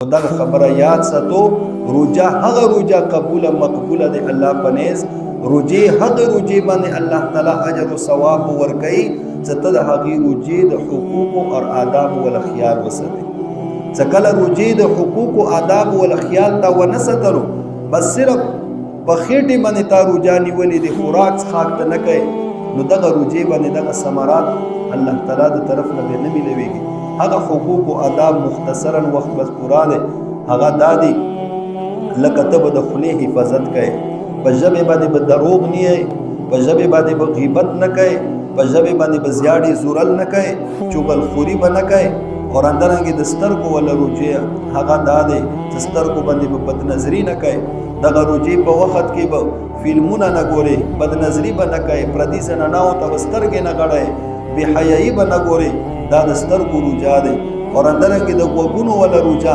دا خبره یاد ساتو روجا هغه روجا قبوله مقبوله دی الله پنیز روجي هغه روجي باندې الله تعالی اجر او ثواب ورکړي چې ته د هغې روجي د حقوق او آداب ول خيار وساتې ځکه روجي د حقوق او آداب ول خيار تا ونه سترو بس صرف په خېټې باندې تا روجا نیولې د خوراک څښاک ته نه کوي نو دغه روجي باندې دغه ثمرات الله تعالی د طرف نه نه ملويږي هغه حقوق او آداب مختصرا وخت بس پورا دی هغه دادی لکه ته به د خولې حفاظت کوي په ژبې باندې به دروغ نه وي په ژبې باندې به غیبت نه کوي په ژبې باندې به زیاړې زورل نه کوي چغلخوري به نه کوي او همدارنګې د سترګو ولا روجې هغه دا دی چې سترګو باندې به بدنظري نه کوي دغه روجې په وخت کې به فلمونه نه ګوري بدنظري به نه کوي پردي زناناو ته به سترګې نه غړی بې حیایي به نه ګوري دا د سترګو روجا دی او همدارنګې د غوږونو ولا روجا